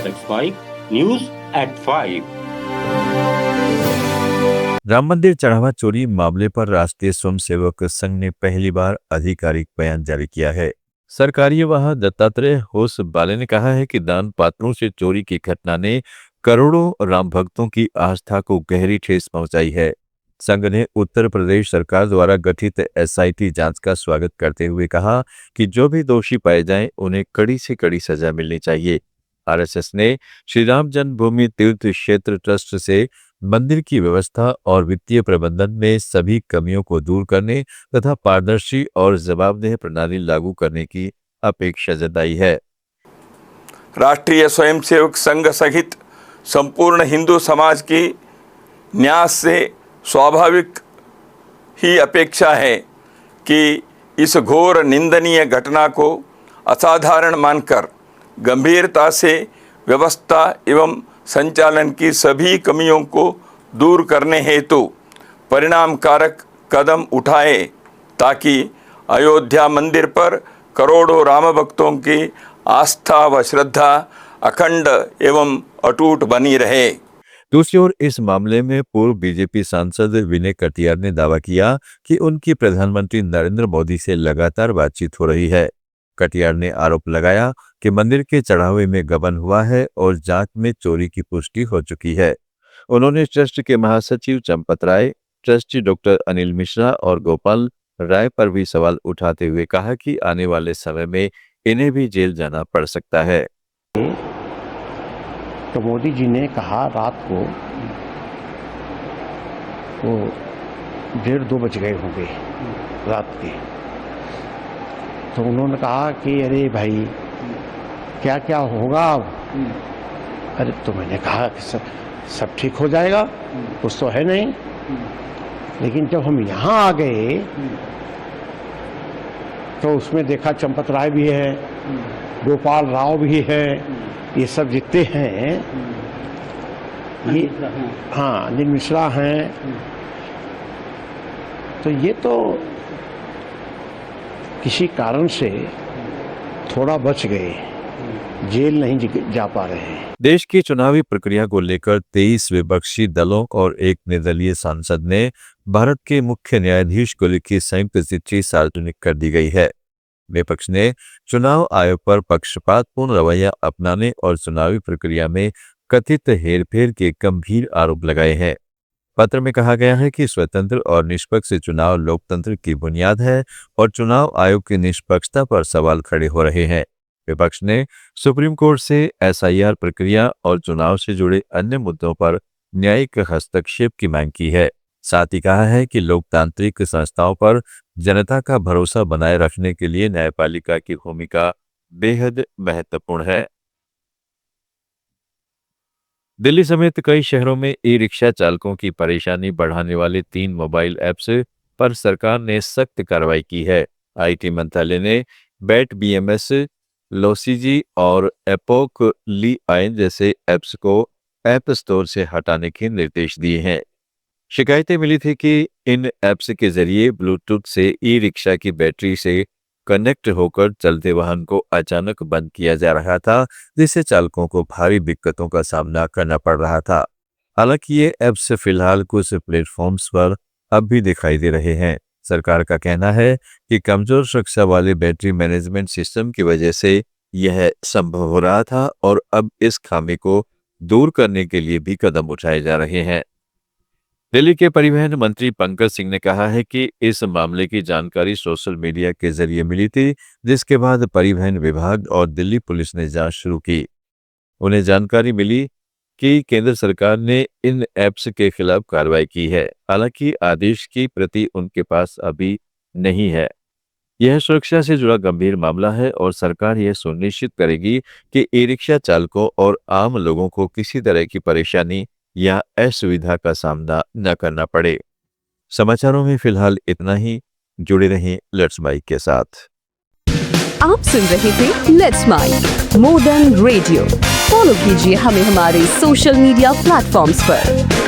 Let's Mike News at 5। Ram मंदिर चढ़ावा चोरी मामले पर राष्ट्रीय स्वयंसेवक संघ ने पहली बार आधिकारिक बयान जारी किया है। सरकारी वह दत्तात्रेय होसबाले ने कहा है कि दान पात्रों से चोरी की घटना ने करोड़ों राम भक्तों की आस्था को गहरी ठेस पहुंचाई है। संघ ने उत्तर प्रदेश सरकार द्वारा गठित एसआईटी जांच का स्वागत करते हुए कहा कि जो भी दोषी पाए जाएं उन्हें कड़ी से कड़ी सजा मिलनी चाहिए। आरएसएस ने श्री राम जन्मभूमि तीर्थ क्षेत्र ट्रस्ट से मंदिर की व्यवस्था और वित्तीय प्रबंधन में सभी कमियों को दूर करने तथा पारदर्शी और जवाबदेह प्रणाली लागू करने की अपेक्षा जताई है। राष्ट्रीय स्वयंसेवक संघ सहित संपूर्ण हिंदू समाज की न्यास से स्वाभाविक ही अपेक्षा है कि इस घोर निंदनीय घटना को असाधारण मानकर गंभीरता से व्यवस्था एवं संचालन की सभी कमियों को दूर करने हेतु परिणामकारक कदम उठाए ताकि अयोध्या मंदिर पर करोड़ों राम भक्तों की आस्था व श्रद्धा अखंड एवं अटूट बनी रहे। दूसरी ओर इस मामले में पूर्व बीजेपी सांसद विनय कटियार ने दावा किया कि उनकी प्रधानमंत्री नरेंद्र मोदी से लगातार बातचीत हो रही है। कटियार ने आरोप लगाया कि मंदिर के चढ़ावे में गबन हुआ है और जांच में चोरी की पुष्टि हो चुकी है। उन्होंने ट्रस्ट के महासचिव चंपत राय, ट्रस्टी डॉक्टर अनिल मिश्रा और गोपाल राय पर भी सवाल उठाते हुए कहा कि आने वाले समय में इन्हें भी जेल जाना पड़ सकता है। तो मोदी जी ने कहा रात को वो 1:30-2 बज गए होंगे रात के, तो उन्होंने कहा कि अरे भाई क्या क्या होगा अब। अरे तो मैंने कहा कि सब ठीक हो जाएगा, कुछ तो है नहीं। लेकिन जब हम यहाँ आ गए तो उसमें देखा चंपत राय भी है, गोपाल राव भी है, ये सब जितने हैं ये, हाँ अनिल मिश्रा हैं, तो ये तो किसी कारण से थोड़ा बच गए, जेल नहीं जा पा रहे हैं। देश की चुनावी प्रक्रिया को लेकर 23 विपक्षी दलों और एक निर्दलीय सांसद ने भारत के मुख्य न्यायाधीश को लिखी संयुक्त चिट्ठी सार्वजनिक कर दी गई है। विपक्ष ने चुनाव आयोग पर पक्षपातपूर्ण रवैया अपनाने और चुनावी प्रक्रिया में कथित हेरफेर के गंभीर आरोप लगाए हैं। पत्र में कहा गया है कि स्वतंत्र और निष्पक्ष चुनाव लोकतंत्र की बुनियाद है और चुनाव आयोग की निष्पक्षता पर सवाल खड़े हो रहे हैं। विपक्ष ने सुप्रीम कोर्ट से एसआईआर प्रक्रिया और चुनाव से जुड़े अन्य मुद्दों पर न्यायिक हस्तक्षेप की मांग की है। साथ ही कहा है कि लोकतांत्रिक संस्थाओं पर जनता का भरोसा बनाए रखने के लिए न्यायपालिका की भूमिका बेहद महत्वपूर्ण है। दिल्ली समेत कई शहरों में ई रिक्शा चालकों की परेशानी बढ़ाने वाले 3 मोबाइल ऐप्स पर सरकार ने सख्त कार्रवाई की है। आईटी मंत्रालय ने बैट बीएमएस, लोसीजी और एपोक ली आइन जैसे ऐप्स को ऐप स्टोर से हटाने के निर्देश दिए हैं। शिकायतें मिली थी कि इन ऐप्स के जरिए ब्लूटूथ से ई रिक्शा की बैटरी से कनेक्ट होकर चलते वाहन को अचानक बंद किया जा रहा था, जिससे चालकों को भारी दिक्कतों का सामना करना पड़ रहा था। हालांकि ये ऐप्स फिलहाल कुछ प्लेटफॉर्म्स पर अब भी दिखाई दे रहे हैं। सरकार का कहना है कि कमजोर सुरक्षा वाले बैटरी मैनेजमेंट सिस्टम की वजह से यह संभव हो रहा था और अब इस खामी को दूर करने के लिए भी कदम उठाए जा रहे हैं। दिल्ली के परिवहन मंत्री पंकज सिंह ने कहा है कि इस मामले की जानकारी सोशल मीडिया के जरिए मिली थी, जिसके बाद परिवहन विभाग और दिल्ली पुलिस ने जांच शुरू की। उन्हें जानकारी मिली कि केंद्र सरकार ने इन ऐप्स के खिलाफ कार्रवाई की है। हालांकि आदेश की प्रति उनके पास अभी नहीं है। यह सुरक्षा से जुड़ा गंभीर मामला है और सरकार यह सुनिश्चित करेगी कि ई रिक्शा चालकों और आम लोगों को किसी तरह की परेशानी या असुविधा का सामना न करना पड़े। समाचारों में फिलहाल इतना ही। जुड़े रहें लेट्स माइक के साथ। आप सुन रहे थे let's mike more than radio. Follow कीजिए हमें हमारे सोशल मीडिया प्लेटफॉर्म्स पर।